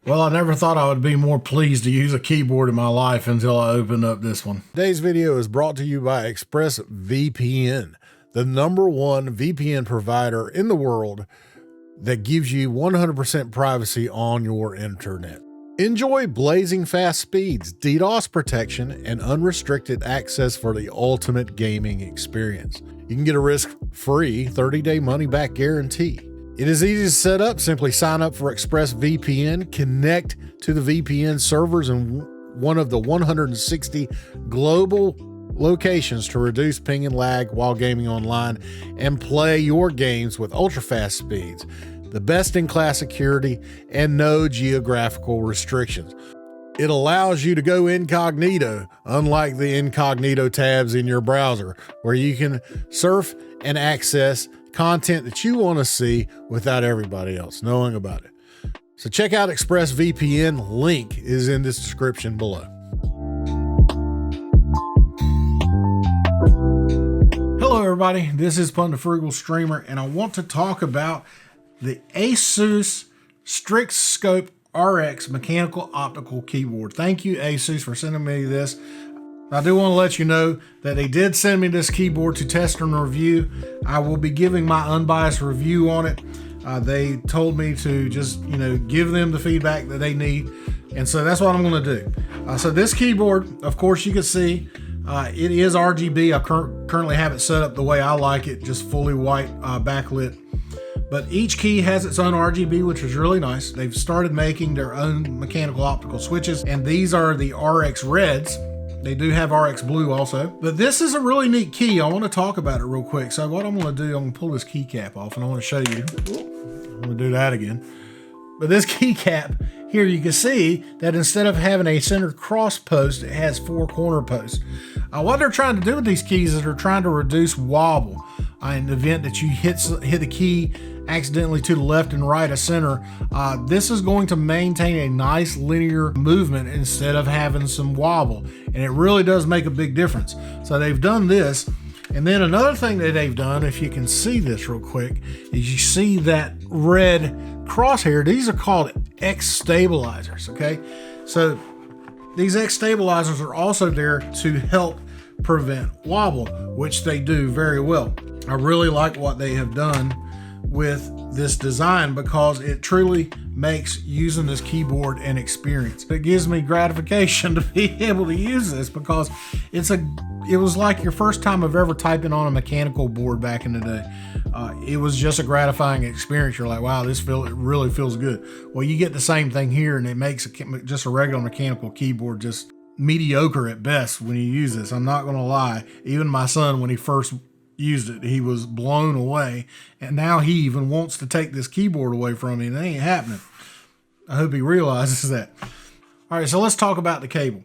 Well, I never thought I would be more pleased to use a keyboard in my life until I opened up this one. Today's video is brought to you by Expressvpn, the #1 VPN provider in the world that gives you 100% privacy on your internet. Enjoy blazing fast speeds, DDoS protection, and unrestricted access for the ultimate gaming experience. You can get a risk-free 30-day money-back guarantee. It is easy to set up. Simply sign up for ExpressVPN, connect to the VPN servers in one of the 160 global locations to reduce ping and lag while gaming online, and play your games with ultra-fast speeds, the best-in-class security, and no geographical restrictions. It allows you to go incognito, unlike the incognito tabs in your browser, where you can surf and access content that you want to see without everybody else knowing about it. So check out ExpressVPN. Link is in the description below. Hello everybody, this is Pun the Frugal Streamer, and I want to talk about the ASUS STRIX Scope RX mechanical optical keyboard. Thank you, ASUS, for sending me this. I do want to let you know that they did send me this keyboard to test and review. I will be giving my unbiased review on it. They told me to just, give them the feedback that they need. And so that's what I'm going to do. So this keyboard, of course, you can see it is RGB. I currently have it set up the way I like it, just fully white backlit. But each key has its own RGB, which is really nice. They've started making their own mechanical optical switches, and these are the RX Reds. They do have RX Blue also, but this is a really neat key. I want to talk about it real quick. So what I'm going to do, I'm going to pull this keycap off, and I want to show you. I'm going to do that again. But this keycap here, you can see that instead of having a center cross post, it has 4 corner posts. What they're trying to do with these keys is they're trying to reduce wobble in the event that you hit the key accidentally to the left and right of center. This is going to maintain a nice linear movement instead of having some wobble, and it really does make a big difference. So they've done this, and then another thing that they've done, if you can see this real quick, is you see that red crosshair. These are called X stabilizers. Okay, so these X stabilizers are also there to help prevent wobble, which they do very well. I really like what they have done with this design because it truly makes using this keyboard an experience. It gives me gratification to be able to use this because it was like your first time of ever typing on a mechanical board back in the day. It was just a gratifying experience. You're like, wow, it really feels good. Well, you get the same thing here, and it makes just a regular mechanical keyboard just mediocre at best when you use this. I'm not gonna lie, even my son, when he first used it, he was blown away, and now he even wants to take this keyboard away from me, and it ain't happening. I hope he realizes that. All right, so let's talk about the cable.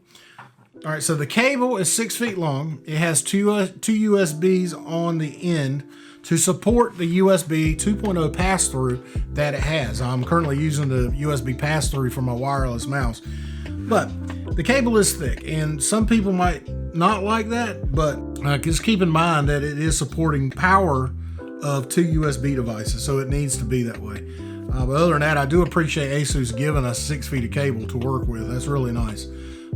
All right, so the cable is 6 feet long. It has two USBs on the end to support the USB 2.0 pass-through that it has. I'm currently using the USB pass-through for my wireless mouse, but the cable is thick, and some people might not like that, but just keep in mind that it is supporting power of 2 USB devices, so it needs to be that way. But other than that, I do appreciate ASUS giving us 6 feet of cable to work with. That's really nice.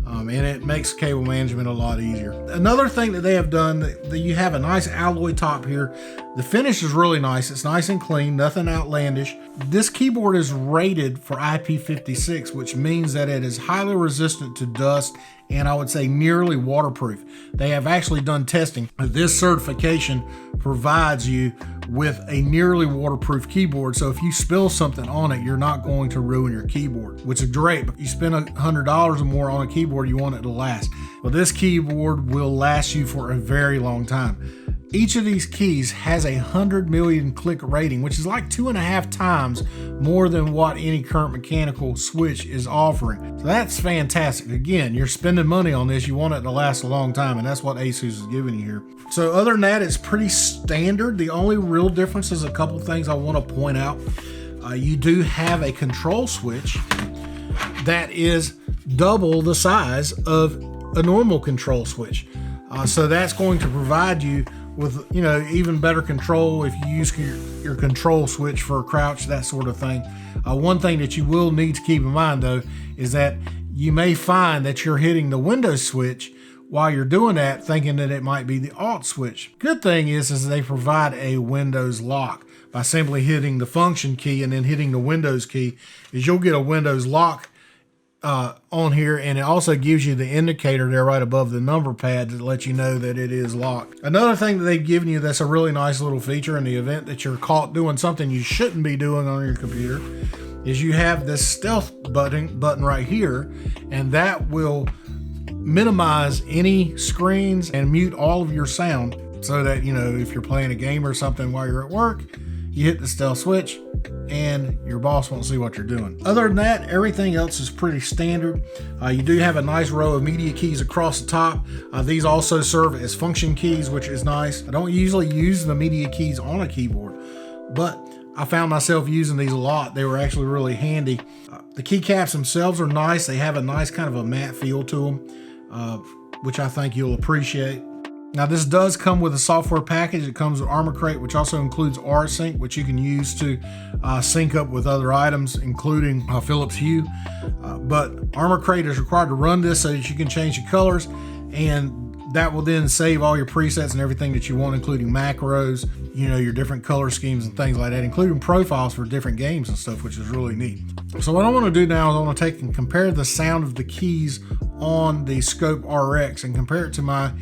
And it makes cable management a lot easier. Another thing that they have done, that you have a nice alloy top here. The finish is really nice. It's nice and clean, nothing outlandish. This keyboard is rated for IP56, which means that it is highly resistant to dust, and I would say nearly waterproof. They have actually done testing. This certification provides you with a nearly waterproof keyboard, so if you spill something on it, you're not going to ruin your keyboard, which is great. But you spend $100 or more on a keyboard, you want it to last. Well, this keyboard will last you for a very long time. Each of these keys has 100 million click rating, which is like 2.5 times more than what any current mechanical switch is offering. So that's fantastic. Again, you're spending money on this. You want it to last a long time, and that's what ASUS is giving you here. So other than that, it's pretty standard. The only real difference is a couple things I want to point out. You do have a control switch that is double the size of a normal control switch. So that's going to provide you with, you know, even better control if you use your control switch for a crouch, that sort of thing. One thing that you will need to keep in mind though is that you may find that you're hitting the Windows switch while you're doing that, thinking that it might be the Alt switch. Good thing is they provide a Windows lock. By simply hitting the function key and then hitting the Windows key, is you'll get a Windows lock on here, and it also gives you the indicator there right above the number pad to let you know that it is locked. Another thing that they've given you that's a really nice little feature in the event that you're caught doing something you shouldn't be doing on your computer is you have this stealth button right here, and that will minimize any screens and mute all of your sound so that, you know, if you're playing a game or something while you're at work, you hit the stealth switch and your boss won't see what you're doing. Other than that, everything else is pretty standard. You do have a nice row of media keys across the top. These also serve as function keys, which is nice. I don't usually use the media keys on a keyboard, but I found myself using these a lot. They were actually really handy. The keycaps themselves are nice. They have a nice kind of a matte feel to them, which I think you'll appreciate. Now this does come with a software package. It comes with Armor Crate, which also includes rsync, which you can use to sync up with other items, including Philips Hue. But Armor Crate is required to run this so that you can change the colors, and that will then save all your presets and everything that you want, including macros, you know, your different color schemes and things like that, including profiles for different games and stuff, which is really neat. So what I want to do now is I want to take and compare the sound of the keys on the Scope RX and compare it to my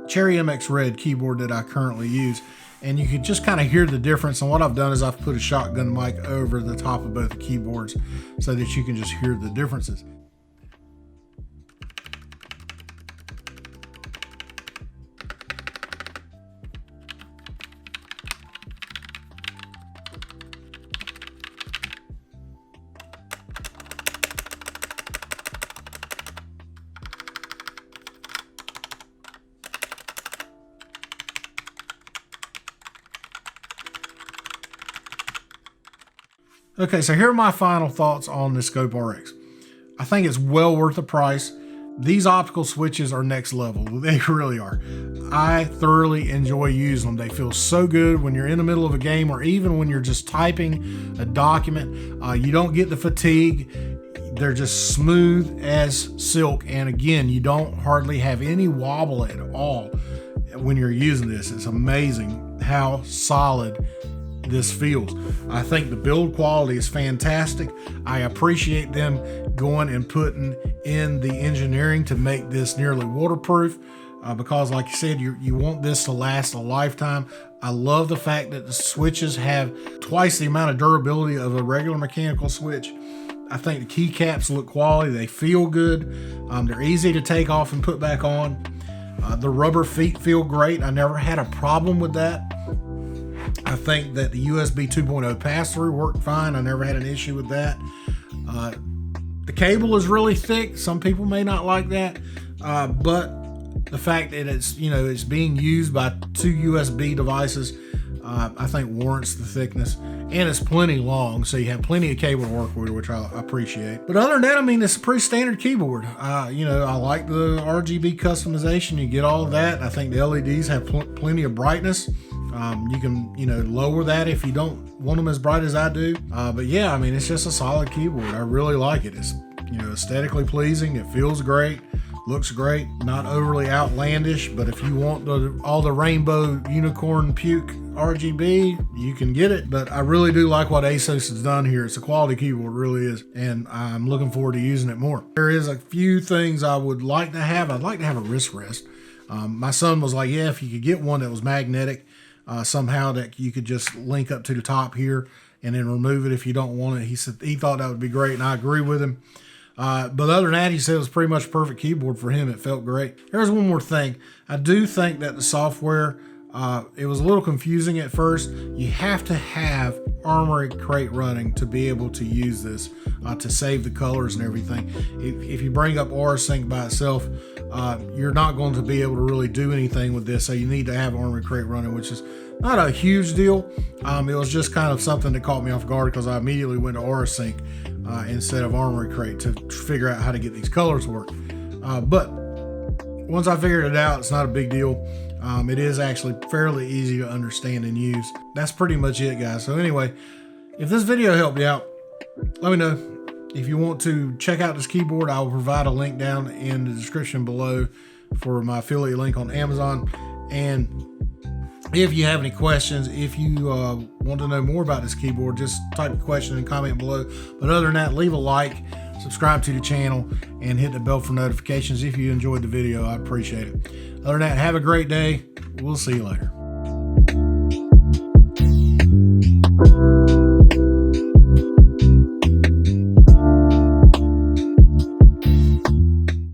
Cherry MX Red keyboard that I currently use, and you can just kind of hear the difference. And what I've done is I've put a shotgun mic over the top of both the keyboards so that you can just hear the differences. Okay, so here are my final thoughts on the Scope RX. I think it's well worth the price. These optical switches are next level. They really are. I thoroughly enjoy using them. They feel so good when you're in the middle of a game or even when you're just typing a document. You don't get the fatigue. They're just smooth as silk. And again, you don't hardly have any wobble at all when you're using this. It's amazing how solid this feels. I think the build quality is fantastic. I appreciate them going and putting in the engineering to make this nearly waterproof because like you said, you want this to last a lifetime. I love the fact that the switches have twice the amount of durability of a regular mechanical switch. I think the keycaps look quality. They feel good. They're easy to take off and put back on. The rubber feet feel great. I never had a problem with that. I think that the USB 2.0 pass-through worked fine. I never had an issue with that. The cable is really thick. Some people may not like that, but the fact that it's being used by two USB devices, I think warrants the thickness, and it's plenty long, so you have plenty of cable to work with, which I appreciate. But other than that, I mean, it's a pretty standard keyboard. I like the RGB customization. You get all of that. I think the LEDs have plenty of brightness. You can, lower that if you don't want them as bright as I do. But yeah, I mean, it's just a solid keyboard. I really like it. It's, aesthetically pleasing. It feels great. Looks great. Not overly outlandish, but if you want all the rainbow unicorn puke RGB, you can get it. But I really do like what ASUS has done here. It's a quality keyboard, it really is. And I'm looking forward to using it more. There is a few things I would like to have. I'd like to have a wrist rest. My son was like, yeah, if you could get one that was magnetic, somehow that you could just link up to the top here and then remove it if you don't want it. He said he thought that would be great, and I agree with him. But other than that, he said it was pretty much a perfect keyboard for him. It felt great. There's one more thing. I do think that the software, it was a little confusing at first. You have to have Armor Crate running to be able to use this, to save the colors and everything. If you bring up rsync by itself, you're not going to be able to really do anything with this. So you need to have Armor Crate running, which is not a huge deal. It was just kind of something that caught me off guard because I immediately went to rsync instead of Armor Crate to figure out how to get these colors to work. But once I figured it out, it's not a big deal. It is actually fairly easy to understand and use. That's pretty much it, guys. So anyway, if this video helped you out, let me know. If you want to check out this keyboard, I will provide a link down in the description below for my affiliate link on Amazon. And if you have any questions, if you want to know more about this keyboard, just type a question and comment below. But other than that, leave a like, subscribe to the channel, and hit the bell for notifications. If you enjoyed the video, I appreciate it. Other than that, have a great day. We'll see you later.